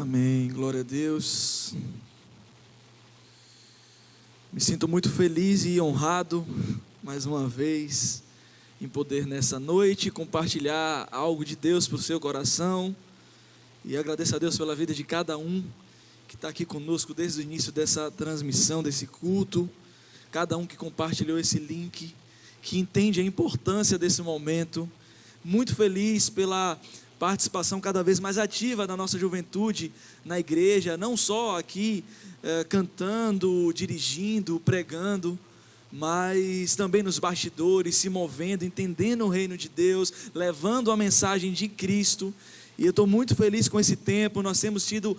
Amém, glória a Deus. Me sinto muito feliz e honrado, mais uma vez, em poder nessa noite compartilhar algo de Deus para o seu coração. E agradeço a Deus pela vida de cada um que está aqui conosco desde o início dessa transmissão, desse culto. Cada um que compartilhou esse link, que entende a importância desse momento. Muito feliz pela participação cada vez mais ativa da nossa juventude na igreja, não só aqui cantando, dirigindo, pregando, mas também nos bastidores, se movendo, entendendo o reino de Deus, levando a mensagem de Cristo. E eu estou muito feliz com esse tempo. Nós temos tido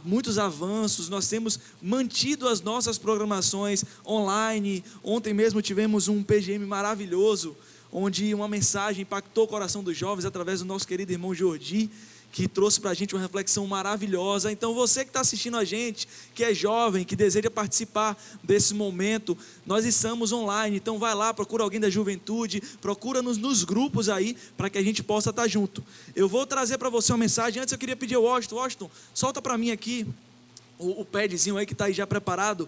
muitos avanços, nós temos mantido as nossas programações online. Ontem mesmo tivemos um PGM maravilhoso, onde uma mensagem impactou o coração dos jovens através do nosso querido irmão Jordi, que trouxe para a gente uma reflexão maravilhosa. Então você que está assistindo a gente, que é jovem, que deseja participar desse momento, nós estamos online, então vai lá, procura alguém da juventude, procura-nos nos grupos aí, para que a gente possa estar junto. Eu vou trazer para você uma mensagem. Antes eu queria pedir ao Washington, solta para mim aqui o padzinho aí que está aí já preparado.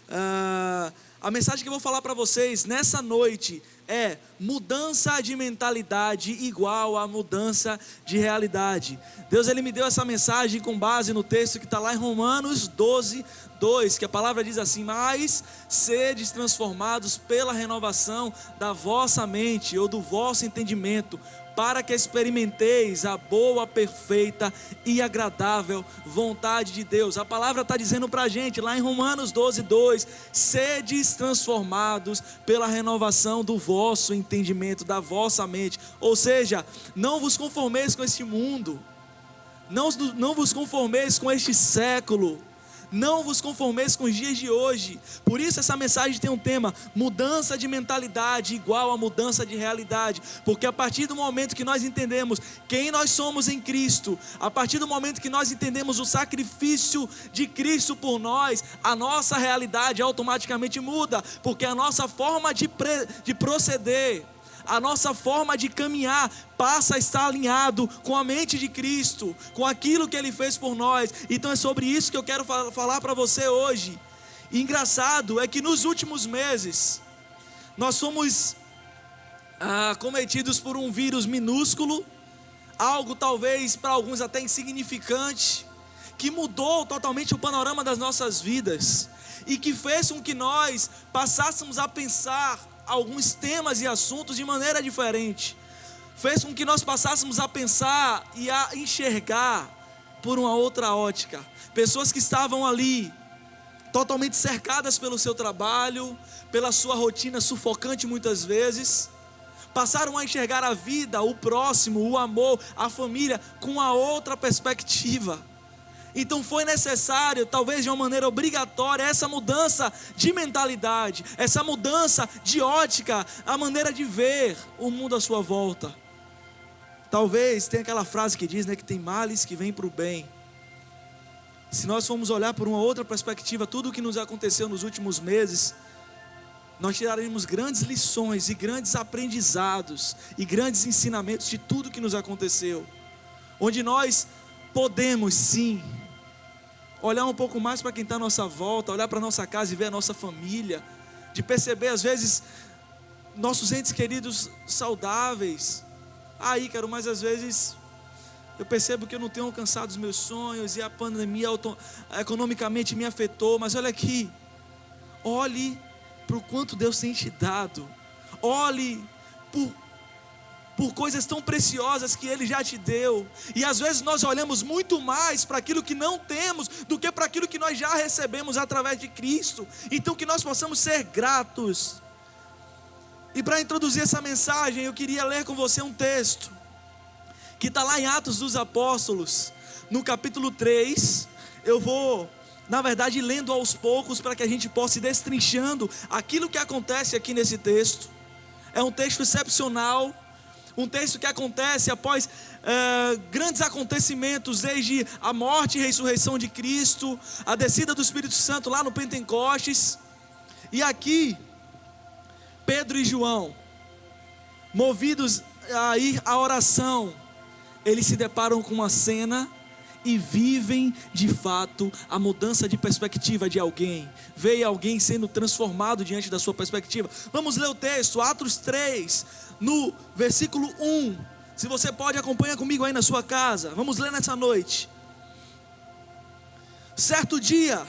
A mensagem que eu vou falar para vocês nessa noite é: mudança de mentalidade igual a mudança de realidade. Deus, Ele me deu essa mensagem com base no texto que está lá em Romanos 12, 2, que a palavra diz assim: mas sedes transformados pela renovação da vossa mente ou do vosso entendimento, para que experimenteis a boa, perfeita e agradável vontade de Deus. A palavra está dizendo para a gente, lá em Romanos 12, 2, sedes transformados pela renovação do vosso entendimento, da vossa mente. Ou seja, não vos conformeis com este mundo, não vos conformeis com este século, não vos conformeis com os dias de hoje. Por isso essa mensagem tem um tema: mudança de mentalidade igual a mudança de realidade. Porque a partir do momento que nós entendemos quem nós somos em Cristo, a partir do momento que nós entendemos o sacrifício de Cristo por nós, a nossa realidade automaticamente muda. Porque a nossa forma de proceder, a nossa forma de caminhar passa a estar alinhado com a mente de Cristo, com aquilo que Ele fez por nós. Então é sobre isso que eu quero falar para você hoje. E engraçado é que nos últimos meses nós fomos cometidos por um vírus minúsculo, algo talvez para alguns até insignificante, que mudou totalmente o panorama das nossas vidas e que fez com que nós passássemos a pensar alguns temas e assuntos de maneira diferente. Fez com que nós passássemos a pensar e a enxergar por uma outra ótica. Pessoas que estavam ali totalmente cercadas pelo seu trabalho, pela sua rotina sufocante muitas vezes, passaram a enxergar a vida, o próximo, o amor, a família com uma outra perspectiva. Então foi necessário, talvez de uma maneira obrigatória, essa mudança de mentalidade, essa mudança de ótica, a maneira de ver o mundo à sua volta. Talvez tenha aquela frase que diz, que tem males que vêm para o bem. Se nós formos olhar por uma outra perspectiva, tudo o que nos aconteceu nos últimos meses, nós tiraremos grandes lições e grandes aprendizados e grandes ensinamentos de tudo que nos aconteceu, onde nós podemos sim olhar um pouco mais para quem está à nossa volta, olhar para a nossa casa e ver a nossa família, de perceber às vezes nossos entes queridos saudáveis. Ícaro, mas às vezes eu percebo que eu não tenho alcançado os meus sonhos e a pandemia economicamente me afetou. Mas olha aqui, olhe para o quanto Deus tem te dado, olhe por coisas tão preciosas que Ele já te deu. E às vezes nós olhamos muito mais para aquilo que não temos do que para aquilo que nós já recebemos através de Cristo. Então que nós possamos ser gratos. E para introduzir essa mensagem, eu queria ler com você um texto que está lá em Atos dos Apóstolos, no capítulo 3. Eu vou, na verdade, lendo aos poucos para que a gente possa ir destrinchando aquilo que acontece aqui nesse texto. É um texto excepcional, um texto que acontece após grandes acontecimentos, desde a morte e ressurreição de Cristo, a descida do Espírito Santo lá no Pentecostes. E aqui, Pedro e João, movidos a ir à oração, eles se deparam com uma cena e vivem de fato a mudança de perspectiva de alguém. Veio alguém sendo transformado diante da sua perspectiva. Vamos ler o texto, Atos 3, no versículo 1. Se você pode, acompanha comigo aí na sua casa. Vamos ler nessa noite. Certo dia,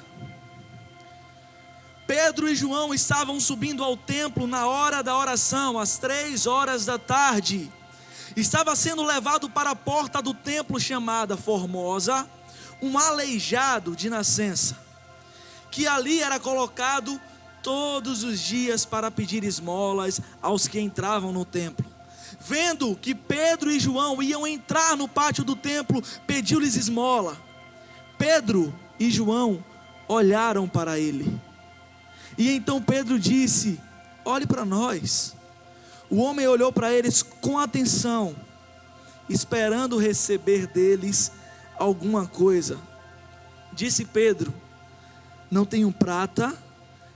Pedro e João estavam subindo ao templo na hora da oração, às 3 da tarde. Estava sendo levado para a porta do templo chamada Formosa, um aleijado de nascença, que ali era colocado todos os dias para pedir esmolas aos que entravam no templo. Vendo que Pedro e João iam entrar no pátio do templo, pediu-lhes esmola. Pedro e João olharam para ele. E então Pedro disse: olhe para nós. O homem olhou para eles com atenção, esperando receber deles alguma coisa. Disse Pedro: não tenho prata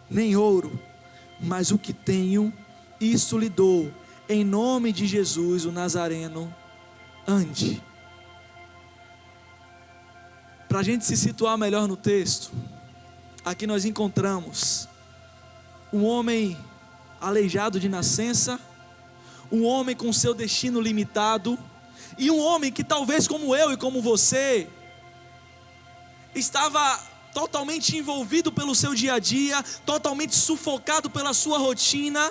nem ouro, mas o que tenho, isso lhe dou. Em nome de Jesus, o Nazareno, ande. Para a gente se situar melhor no texto, aqui nós encontramos um homem aleijado de nascença, um homem com seu destino limitado, e um homem que talvez como eu e como você, estava totalmente envolvido pelo seu dia a dia, totalmente sufocado pela sua rotina,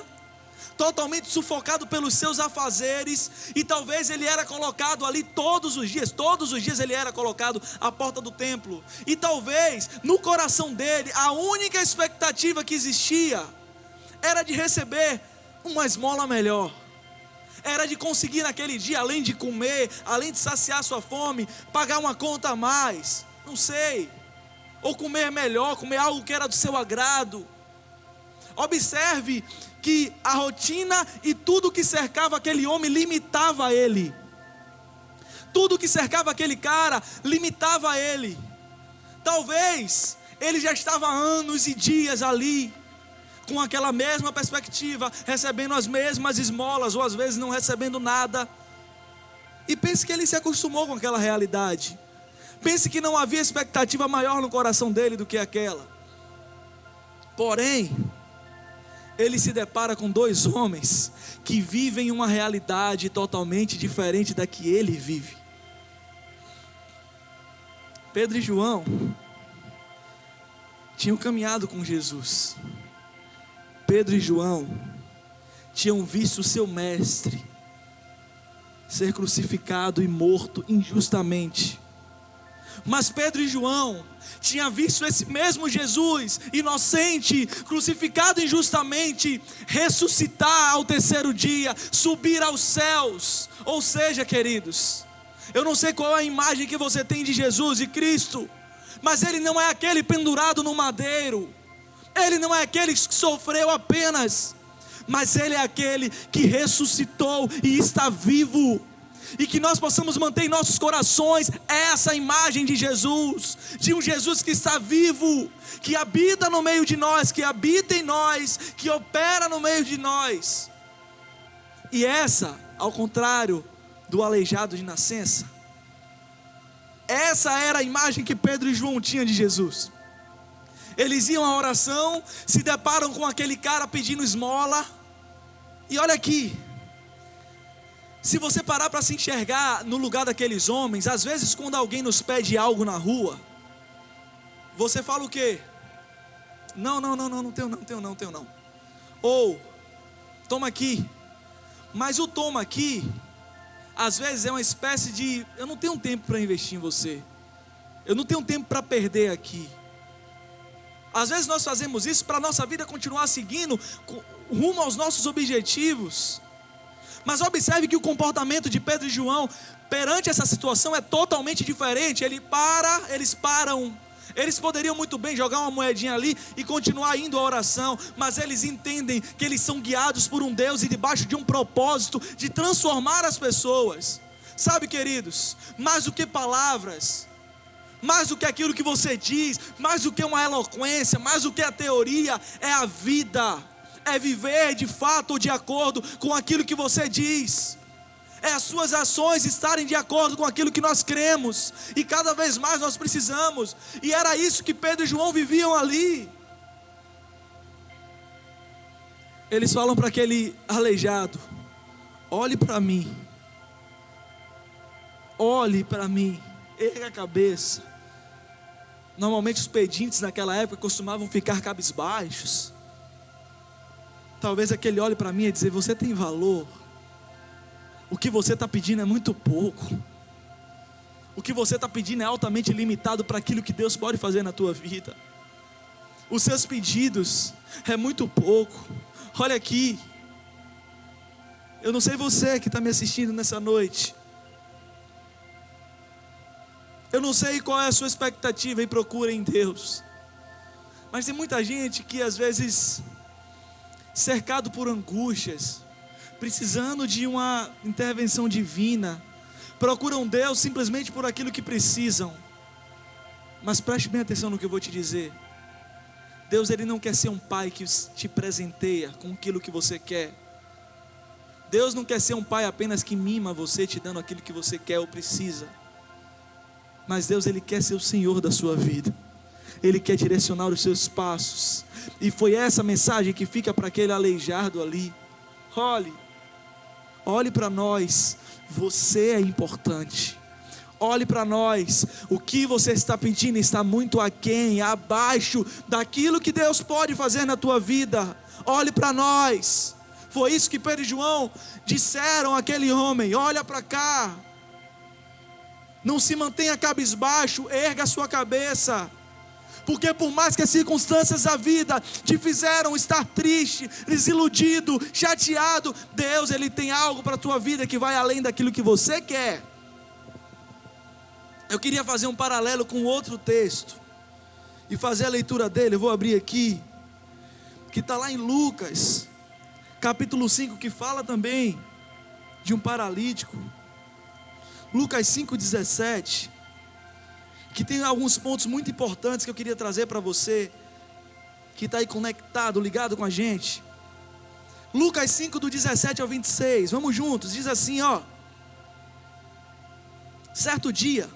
totalmente sufocado pelos seus afazeres, e talvez ele era colocado ali todos os dias ele era colocado à porta do templo, e talvez no coração dele, a única expectativa que existia, era de receber uma esmola melhor, era de conseguir naquele dia, além de comer, além de saciar sua fome, pagar uma conta a mais, não sei, ou comer melhor, comer algo que era do seu agrado. Observe que a rotina e tudo que cercava aquele homem limitava ele. Tudo que cercava aquele cara limitava ele. Talvez ele já estava há anos e dias ali, com aquela mesma perspectiva, recebendo as mesmas esmolas, ou às vezes não recebendo nada. E pense que ele se acostumou com aquela realidade. Pense que não havia expectativa maior no coração dele do que aquela. Porém, ele se depara com dois homens que vivem uma realidade totalmente diferente da que ele vive. Pedro e João tinham caminhado com Jesus. Pedro e João tinham visto o seu mestre ser crucificado e morto injustamente. Mas Pedro e João tinham visto esse mesmo Jesus, inocente, crucificado injustamente, ressuscitar ao terceiro dia, subir aos céus. Ou seja, queridos, eu não sei qual é a imagem que você tem de Jesus e Cristo, mas Ele não é aquele pendurado no madeiro, Ele não é aquele que sofreu apenas, mas Ele é aquele que ressuscitou e está vivo. E que nós possamos manter em nossos corações essa imagem de Jesus, de um Jesus que está vivo, que habita no meio de nós, que habita em nós, que opera no meio de nós. E essa, ao contrário do aleijado de nascença, essa era a imagem que Pedro e João tinham de Jesus. Eles iam à oração, se deparam com aquele cara pedindo esmola, e olha aqui, se você parar para se enxergar no lugar daqueles homens, às vezes quando alguém nos pede algo na rua, você fala o quê? Não tenho não. Ou, toma aqui. Mas o toma aqui, às vezes é uma espécie de, eu não tenho tempo para investir em você, eu não tenho tempo para perder aqui. Às vezes nós fazemos isso para a nossa vida continuar seguindo rumo aos nossos objetivos. Mas observe que o comportamento de Pedro e João perante essa situação é totalmente diferente. Eles param. Eles poderiam muito bem jogar uma moedinha ali e continuar indo à oração, mas eles entendem que eles são guiados por um Deus e debaixo de um propósito de transformar as pessoas. Sabe, queridos, mais do que palavras, mais do que aquilo que você diz, mais do que uma eloquência, mais do que a teoria, é a vida. É viver de fato ou de acordo com aquilo que você diz. é as suas ações estarem de acordo com aquilo que nós cremos, e cada vez mais nós precisamos, e era isso que Pedro e João viviam ali. Eles falam para aquele aleijado: olhe para mim, erga a cabeça. Normalmente os pedintes naquela época costumavam ficar cabisbaixos. Talvez aquele olhe para mim e dizer: você tem valor, o que você está pedindo é muito pouco, o que você está pedindo é altamente limitado para aquilo que Deus pode fazer na tua vida. Os seus pedidos é muito pouco. Olha aqui, eu não sei você que está me assistindo nessa noite, eu não sei qual é a sua expectativa e procura em Deus, mas tem muita gente que às vezes, cercado por angústias, precisando de uma intervenção divina, procuram Deus simplesmente por aquilo que precisam. Mas preste bem atenção no que eu vou te dizer. Deus, Ele não quer ser um pai que te presenteia com aquilo que você quer. Deus não quer ser um pai apenas que mima você, te dando aquilo que você quer ou precisa. Mas Deus, Ele quer ser o Senhor da sua vida. Ele quer direcionar os seus passos. E foi essa mensagem que fica para aquele aleijado ali. Olhe para nós, você é importante. Olhe para nós, o que você está pedindo está muito aquém, abaixo daquilo que Deus pode fazer na tua vida. Olhe para nós. Foi isso que Pedro e João disseram àquele homem: olha para cá, não se mantenha cabisbaixo, erga a sua cabeça. Porque por mais que as circunstâncias da vida te fizeram estar triste, desiludido, chateado, Deus, Ele tem algo para a tua vida que vai além daquilo que você quer. Eu queria fazer um paralelo com outro texto e fazer a leitura dele. Eu vou abrir aqui, que está lá em Lucas, capítulo 5, que fala também de um paralítico. Lucas 5,17, que tem alguns pontos muito importantes que eu queria trazer para você, que está aí conectado, ligado com a gente. Lucas 5, do 17 ao 26, vamos juntos, diz assim, ó: certo dia,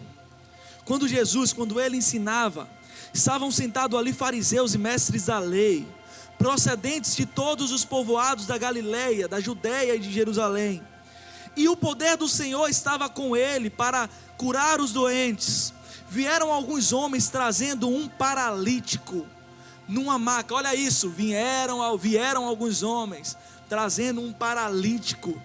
quando ele ensinava, estavam sentados ali fariseus e mestres da lei, procedentes de todos os povoados da Galileia, da Judeia e de Jerusalém. E o poder do Senhor estava com ele para curar os doentes. Vieram alguns homens trazendo um paralítico numa maca. Olha isso, vieram alguns homens trazendo um paralítico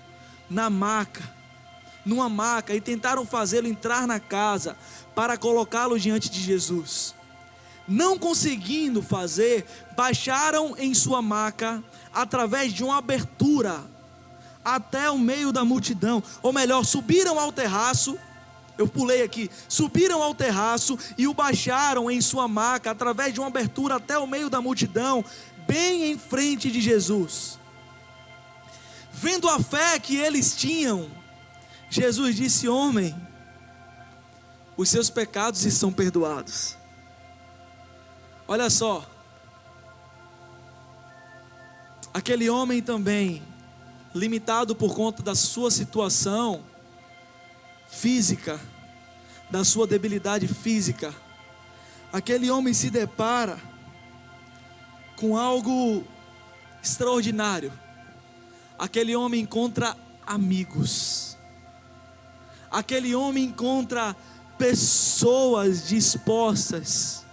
numa maca, e tentaram fazê-lo entrar na casa para colocá-lo diante de Jesus. Não conseguindo fazer, baixaram em sua maca através de uma abertura até o meio da multidão, ou melhor, subiram ao terraço. Subiram ao terraço e o baixaram em sua maca através de uma abertura até o meio da multidão, bem em frente de Jesus. Vendo a fé que eles tinham, Jesus disse: homem, os seus pecados estão perdoados. Olha só, aquele homem também, limitado por conta da sua situação física, da sua debilidade física, aquele homem se depara com algo extraordinário. Aquele homem encontra amigos, aquele homem encontra pessoas dispostas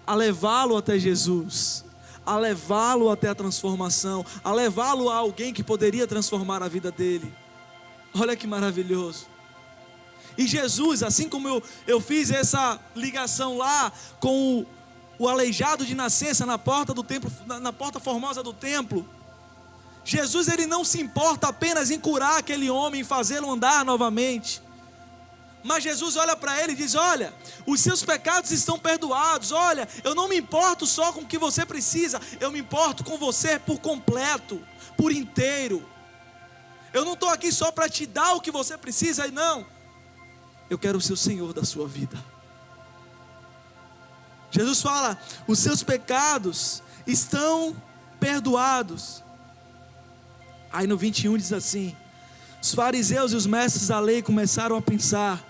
a levá-lo até Jesus, a levá-lo até a transformação, a levá-lo a alguém que poderia transformar a vida dele. Olha que maravilhoso. E Jesus, assim como eu fiz essa ligação lá com o aleijado de nascença na porta do templo, na porta formosa do templo, Jesus, Ele não se importa apenas em curar aquele homem e fazê-lo andar novamente, mas Jesus olha para ele e diz: olha, os seus pecados estão perdoados. Olha, eu não me importo só com o que você precisa, eu me importo com você por completo, por inteiro. Eu não estou aqui só para te dar o que você precisa, não, eu quero ser o Senhor da sua vida. Jesus fala: os seus pecados estão perdoados. Aí no 21 diz assim: Os fariseus e os mestres da lei começaram a pensar: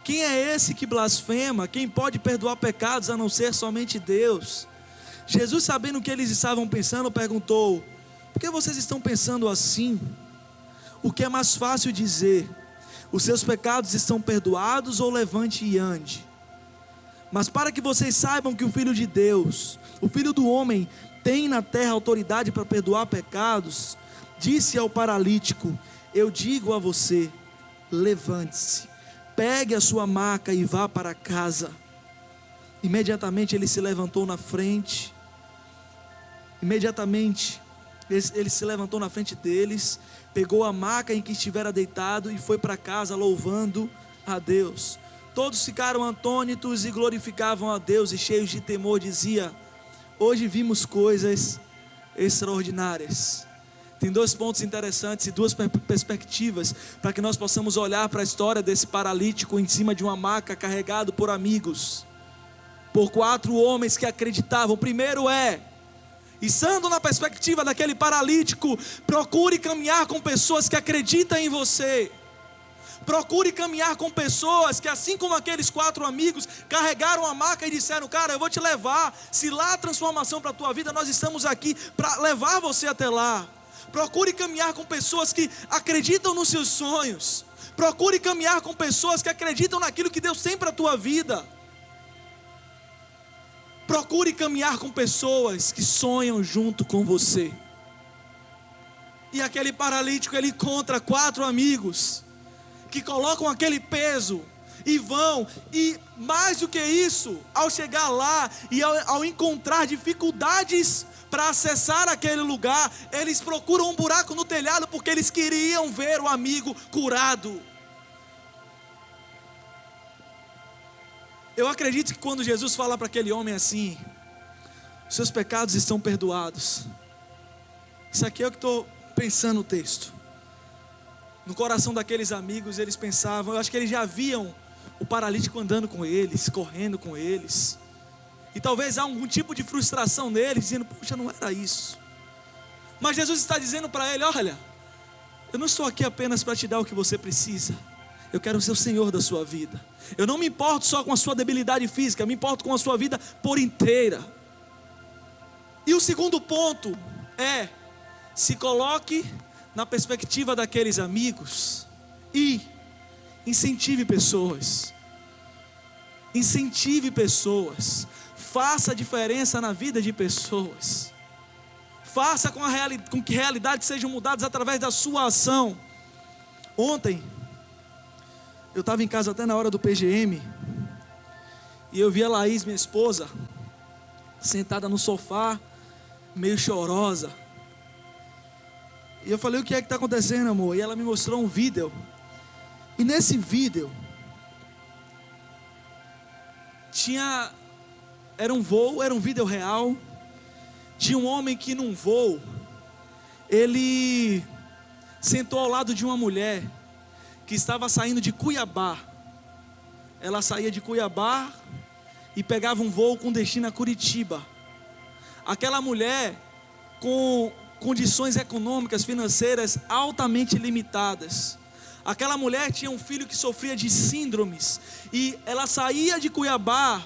quem é esse que blasfema? Quem pode perdoar pecados a não ser somente Deus? Jesus, sabendo o que eles estavam pensando, perguntou: por que vocês estão pensando assim? O que é mais fácil dizer: os seus pecados estão perdoados, ou levante e ande? Mas para que vocês saibam que o Filho de Deus, o Filho do homem, tem na terra autoridade para perdoar pecados, disse ao paralítico: eu digo a você, levante-se, pegue a sua maca e vá para casa. Imediatamente ele se levantou na frente. Imediatamente ele se levantou na frente deles, pegou a maca em que estivera deitado e foi para casa louvando a Deus. Todos ficaram atônitos e glorificavam a Deus, e cheios de temor dizia: hoje vimos coisas extraordinárias. Tem dois pontos interessantes e duas perspectivas para que nós possamos olhar para a história desse paralítico em cima de uma maca, carregado por amigos, por 4 homens que acreditavam. O primeiro é: estando na perspectiva daquele paralítico, procure caminhar com pessoas que acreditam em você. Procure caminhar com pessoas que, assim como aqueles 4 amigos, carregaram a maca e disseram: cara, eu vou te levar. Se lá há transformação para a tua vida, nós estamos aqui para levar você até lá. Procure caminhar com pessoas que acreditam nos seus sonhos. Procure caminhar com pessoas que acreditam naquilo que Deus tem para a tua vida. Procure caminhar com pessoas que sonham junto com você. E aquele paralítico, ele encontra 4 amigos que colocam aquele peso e vão, e mais do que isso, ao chegar lá e ao encontrar dificuldades para acessar aquele lugar, eles procuram um buraco no telhado, porque eles queriam ver o amigo curado. Eu acredito que quando Jesus fala para aquele homem assim: seus pecados estão perdoados, isso aqui é o que estou pensando no texto. No coração daqueles amigos, eles pensavam, eu acho que eles já viam o paralítico andando com eles, correndo com eles, e talvez há algum tipo de frustração neles, dizendo: puxa, não era isso. Mas Jesus está dizendo para ele: olha, eu não estou aqui apenas para te dar o que você precisa, eu quero ser o Senhor da sua vida. Eu não me importo só com a sua debilidade física, eu me importo com a sua vida por inteira. E o segundo ponto é: se coloque na perspectiva daqueles amigos e incentive pessoas. Incentive pessoas. Faça a diferença na vida de pessoas. Faça com que realidades sejam mudadas através da sua ação. Ontem eu estava em casa até na hora do PGM, e eu vi a Laís, minha esposa, sentada no sofá, meio chorosa. E eu falei: o que é que está acontecendo, amor? E ela me mostrou um vídeo. E nesse vídeo era um vídeo real. Tinha um homem que num voo, ele sentou ao lado de uma mulher que estava saindo de Cuiabá. Ela saía de Cuiabá e pegava um voo com destino a Curitiba. Aquela mulher com condições econômicas, financeiras altamente limitadas. Aquela mulher tinha um filho que sofria de síndromes, e ela saía de Cuiabá,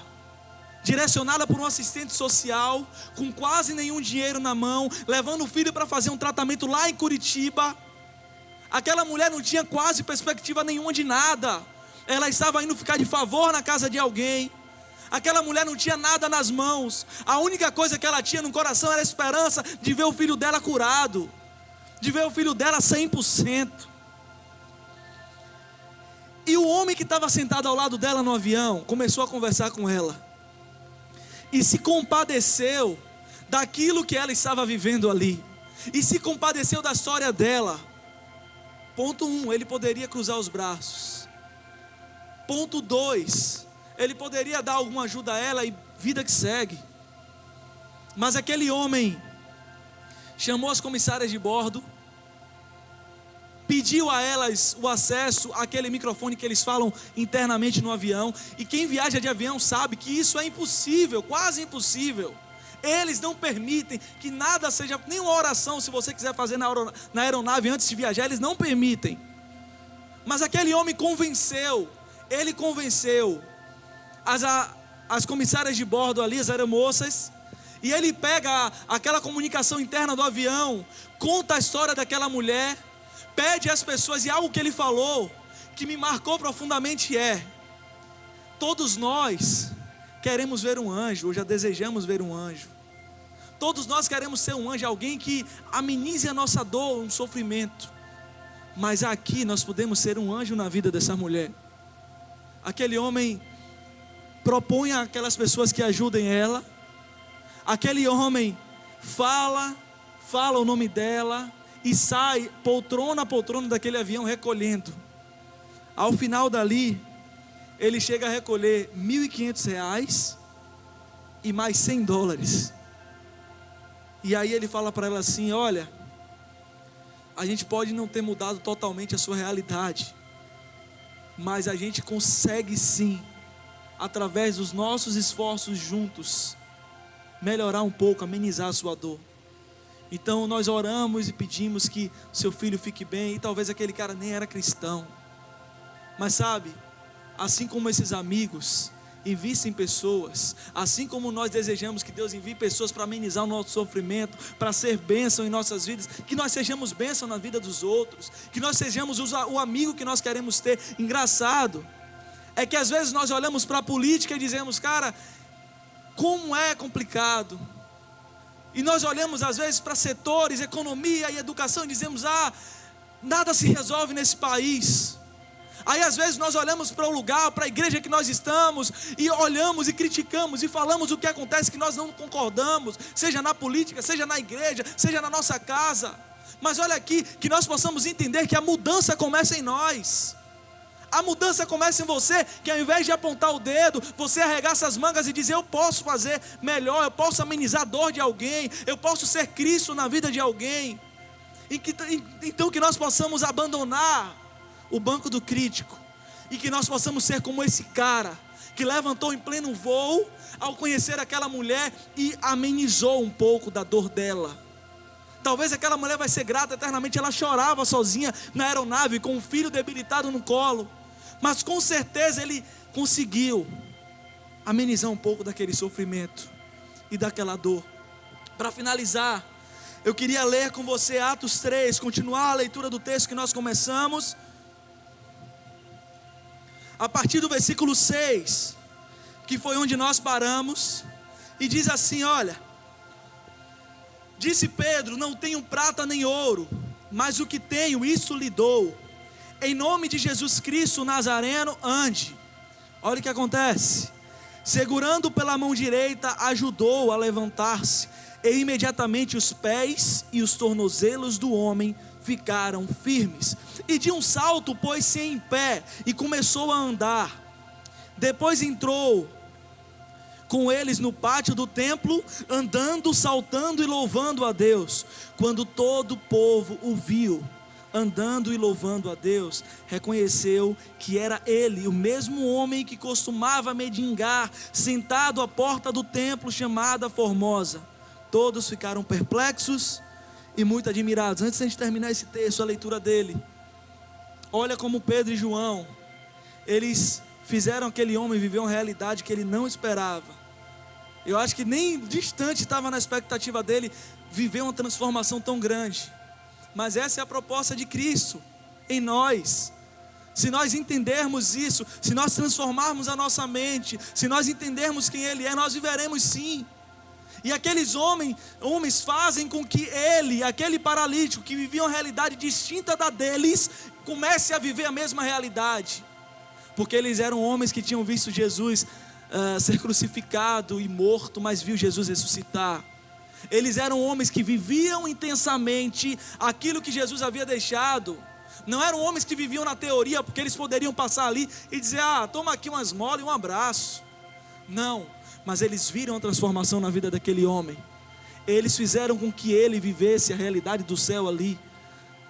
direcionada por um assistente social, com quase nenhum dinheiro na mão, levando o filho para fazer um tratamento lá em Curitiba. Aquela mulher não tinha quase perspectiva nenhuma de nada. Ela estava indo ficar de favor na casa de alguém. Aquela mulher não tinha nada nas mãos. A única coisa que ela tinha no coração era a esperança de ver o filho dela curado, de ver o filho dela 100%. E o homem que estava sentado ao lado dela no avião começou a conversar com ela e se compadeceu daquilo que ela estava vivendo ali, e se compadeceu da história dela. Ponto 1, ele poderia cruzar os braços. Ponto 2, ele poderia dar alguma ajuda a ela e vida que segue. Mas aquele homem chamou as comissárias de bordo, pediu a elas o acesso àquele microfone que eles falam internamente no avião. E quem viaja de avião sabe que isso é impossível, quase impossível. Eles não permitem que nada seja, nenhuma oração, se você quiser fazer na aeronave antes de viajar, eles não permitem. Mas aquele homem ele convenceu as comissárias de bordo ali, as aeromoças, e ele pega aquela comunicação interna do avião, conta a história daquela mulher, pede às pessoas, e algo que ele falou, que me marcou profundamente todos nós queremos ver um anjo, ou já desejamos ver um anjo. Todos nós queremos ser um anjo, alguém que amenize a nossa dor, um sofrimento. Mas aqui nós podemos ser um anjo na vida dessa mulher. Aquele homem propõe àquelas pessoas que ajudem ela. Aquele homem fala o nome dela e sai poltrona a poltrona daquele avião recolhendo. Ao final dali, ele chega a recolher R$1.500 e mais $100. E aí ele fala para ela assim: olha, a gente pode não ter mudado totalmente a sua realidade, mas a gente consegue sim, através dos nossos esforços juntos, melhorar um pouco, amenizar a sua dor. Então nós oramos e pedimos que seu filho fique bem. E talvez aquele cara nem era cristão, mas sabe, assim como esses amigos enviem pessoas, assim como nós desejamos que Deus envie pessoas para amenizar o nosso sofrimento, para ser bênção em nossas vidas, que nós sejamos bênção na vida dos outros, que nós sejamos o amigo que nós queremos ter. Engraçado é que às vezes nós olhamos para a política e dizemos: cara, como é complicado. E nós olhamos às vezes para setores, economia e educação, e dizemos: nada se resolve nesse país. Aí às vezes nós olhamos para o lugar, para a igreja que nós estamos, e olhamos e criticamos e falamos o que acontece, que nós não concordamos, seja na política, seja na igreja, seja na nossa casa. Mas olha aqui, que nós possamos entender que a mudança começa em nós. A mudança começa em você, que ao invés de apontar o dedo, você arregaça as mangas e diz: eu posso fazer melhor, eu posso amenizar a dor de alguém, eu posso ser Cristo na vida de alguém. Então que nós possamos abandonar o banco do crítico, e que nós possamos ser como esse cara, que levantou em pleno voo, ao conhecer aquela mulher, e amenizou um pouco da dor dela. Talvez aquela mulher vai ser grata eternamente. Ela chorava sozinha na aeronave, com um filho debilitado no colo, mas com certeza ele conseguiu amenizar um pouco daquele sofrimento e daquela dor. Para finalizar, eu queria ler com você Atos 3, continuar a leitura do texto que nós começamos, a partir do versículo 6, que foi onde nós paramos, e diz assim: olha, disse Pedro: não tenho prata nem ouro, mas o que tenho, isso lhe dou. Em nome de Jesus Cristo Nazareno, ande. Olha o que acontece. Segurando pela mão direita, ajudou a levantar-se, e imediatamente os pés e os tornozelos do homem ficaram firmes, e de um salto pôs-se em pé e começou a andar. Depois entrou com eles no pátio do templo, andando, saltando e louvando a Deus. Quando todo o povo o viu andando e louvando a Deus, reconheceu que era ele, o mesmo homem que costumava mendigar, sentado à porta do templo chamada Formosa. Todos ficaram perplexos e muito admirados. Antes de a gente terminar esse texto, a leitura dele, olha como Pedro e João, eles fizeram aquele homem viver uma realidade que ele não esperava. Eu acho que nem distante estava na expectativa dele viver uma transformação tão grande. Mas essa é a proposta de Cristo em nós. Se nós entendermos isso, se nós transformarmos a nossa mente, se nós entendermos quem Ele é, nós viveremos sim. E aqueles homens fazem com que ele, aquele paralítico que vivia uma realidade distinta da deles, comece a viver a mesma realidade. Porque eles eram homens que tinham visto Jesus ser crucificado e morto, mas viu Jesus ressuscitar. Eles eram homens que viviam intensamente aquilo que Jesus havia deixado. Não eram homens que viviam na teoria, porque eles poderiam passar ali e dizer: toma aqui uma esmola e um abraço. Não, mas eles viram a transformação na vida daquele homem. Eles fizeram com que ele vivesse a realidade do céu ali.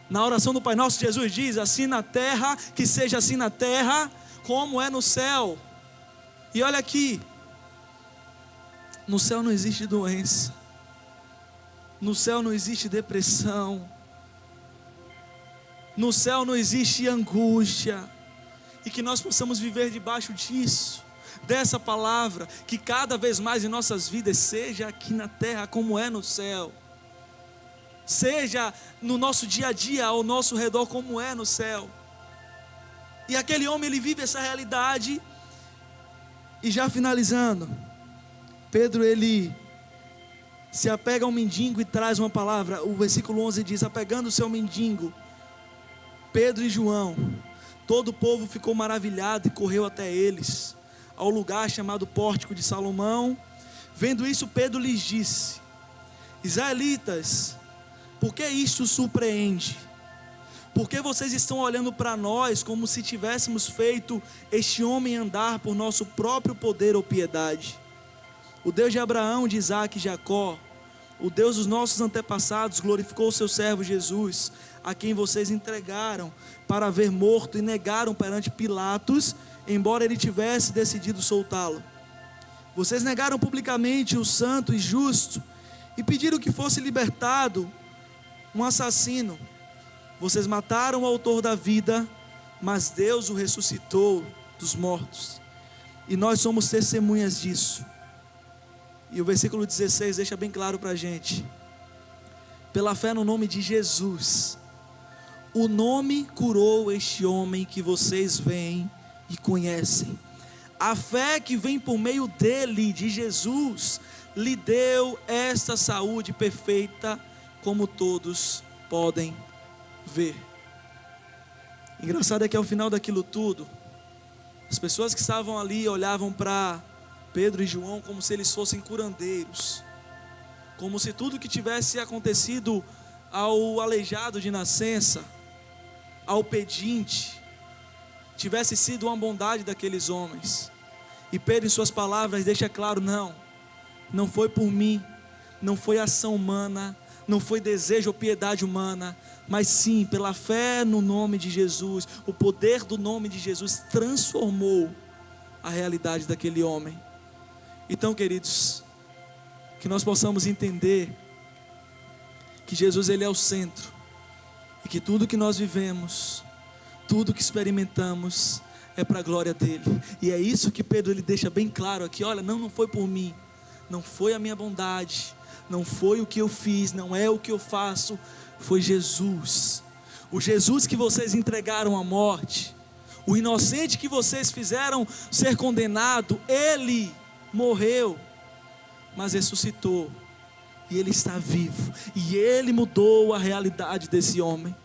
Na oração do Pai Nosso, Jesus diz: assim na terra, que seja assim na terra, como é no céu. E olha aqui, no céu não existe doença, no céu não existe depressão, no céu não existe angústia, e que nós possamos viver debaixo disso, dessa palavra, que cada vez mais em nossas vidas seja aqui na terra como é no céu, seja no nosso dia a dia ao nosso redor como é no céu. E aquele homem, ele vive essa realidade. E já finalizando, Pedro, ele se apega ao mendigo e traz uma palavra. O versículo 11 diz: apegando-se ao mendigo, Pedro e João, todo o povo ficou maravilhado e correu até eles, ao lugar chamado Pórtico de Salomão. Vendo isso, Pedro lhes disse: israelitas, por que isto surpreende? Porque vocês estão olhando para nós como se tivéssemos feito este homem andar por nosso próprio poder ou piedade? O Deus de Abraão, de Isaque e Jacó, o Deus dos nossos antepassados, glorificou o seu servo Jesus, a quem vocês entregaram para haver morto e negaram perante Pilatos, embora ele tivesse decidido soltá-lo. Vocês negaram publicamente o santo e justo e pediram que fosse libertado um assassino. Vocês mataram o autor da vida, mas Deus o ressuscitou dos mortos, e nós somos testemunhas disso. E o versículo 16 deixa bem claro para a gente: pela fé no nome de Jesus, o nome curou este homem que vocês veem e conhecem. A fé que vem por meio dele, de Jesus, lhe deu esta saúde perfeita, como todos podem ver. Engraçado é que ao final daquilo tudo, as pessoas que estavam ali olhavam para Pedro e João como se eles fossem curandeiros, como se tudo que tivesse acontecido ao aleijado de nascença, ao pedinte, tivesse sido uma bondade daqueles homens. E Pedro, em suas palavras, deixa claro: não foi por mim, não foi ação humana, não foi desejo ou piedade humana, mas sim pela fé no nome de Jesus. O poder do nome de Jesus transformou a realidade daquele homem. Então, queridos, que nós possamos entender que Jesus, ele é o centro, e que tudo que nós vivemos, tudo que experimentamos é para a glória dele. E é isso que Pedro, ele deixa bem claro aqui: olha, não foi por mim, não foi a minha bondade, não foi o que eu fiz, não é o que eu faço, foi Jesus. O Jesus que vocês entregaram à morte, o inocente que vocês fizeram ser condenado, ele morreu, mas ressuscitou, e ele está vivo, e ele mudou a realidade desse homem,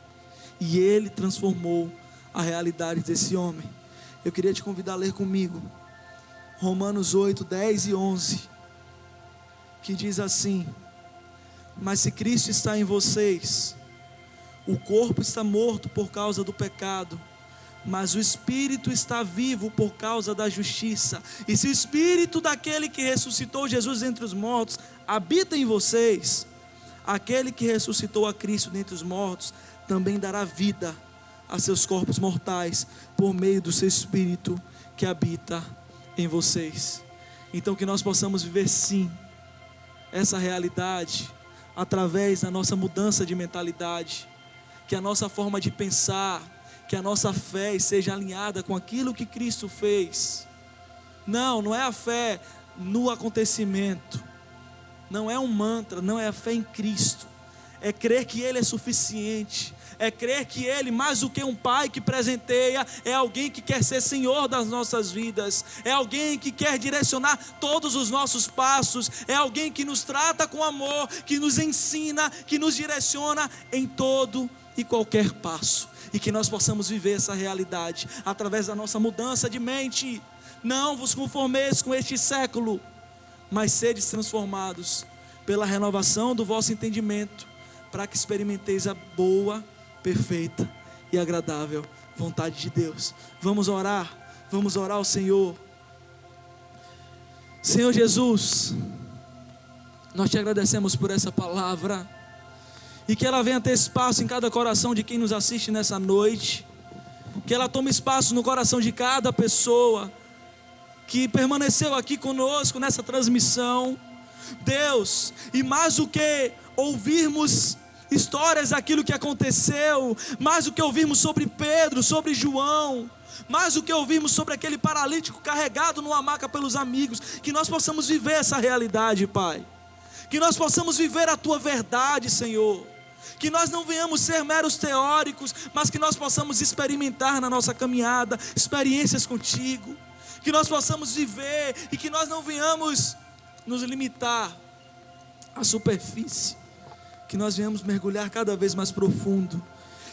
e ele transformou a realidade desse homem. Eu queria te convidar a ler comigo Romanos 8, 10 e 11, que diz assim: mas se Cristo está em vocês, o corpo está morto por causa do pecado, mas o Espírito está vivo por causa da justiça. E se o Espírito daquele que ressuscitou Jesus entre os mortos habita em vocês, aquele que ressuscitou a Cristo dentre os mortos também dará vida a seus corpos mortais por meio do seu Espírito que habita em vocês. Então que nós possamos viver sim essa realidade através da nossa mudança de mentalidade, que a nossa forma de pensar, que a nossa fé seja alinhada com aquilo que Cristo fez. Não é a fé no acontecimento, não é um mantra, não é a fé em Cristo, é crer que Ele é suficiente, é crer que Ele, mais do que um pai que presenteia, é alguém que quer ser Senhor das nossas vidas, é alguém que quer direcionar todos os nossos passos, é alguém que nos trata com amor, que nos ensina, que nos direciona em todo e qualquer passo, e que nós possamos viver essa realidade através da nossa mudança de mente. Não vos conformeis com este século, mas sedes transformados pela renovação do vosso entendimento, para que experimenteis a boa, perfeita e agradável vontade de Deus. Vamos orar ao Senhor. Senhor Jesus, nós te agradecemos por essa palavra, e que ela venha ter espaço em cada coração de quem nos assiste nessa noite, que ela tome espaço no coração de cada pessoa que permaneceu aqui conosco nessa transmissão, Deus. E mais do que ouvirmos histórias daquilo que aconteceu, mais do que ouvimos sobre Pedro, sobre João, mais do que ouvimos sobre aquele paralítico carregado numa maca pelos amigos, que nós possamos viver essa realidade, Pai, que nós possamos viver a Tua verdade, Senhor, que nós não venhamos ser meros teóricos, mas que nós possamos experimentar na nossa caminhada experiências contigo, que nós possamos viver e que nós não venhamos nos limitar à superfície, que nós venhamos mergulhar cada vez mais profundo,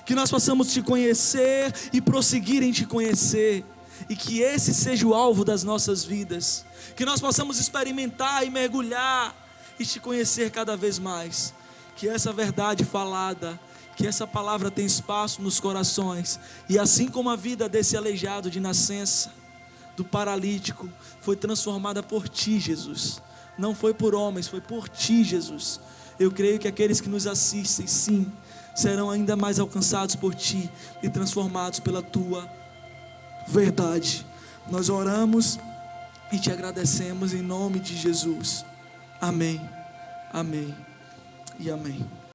que nós possamos Te conhecer e prosseguir em Te conhecer, e que esse seja o alvo das nossas vidas, que nós possamos experimentar e mergulhar e Te conhecer cada vez mais, que essa verdade falada, que essa palavra tem espaço nos corações, e assim como a vida desse aleijado de nascença, do paralítico, foi transformada por Ti, Jesus, não foi por homens, foi por Ti, Jesus. Eu creio que aqueles que nos assistem, sim, serão ainda mais alcançados por Ti e transformados pela Tua verdade. Nós oramos e Te agradecemos em nome de Jesus. Amém, amém e amém.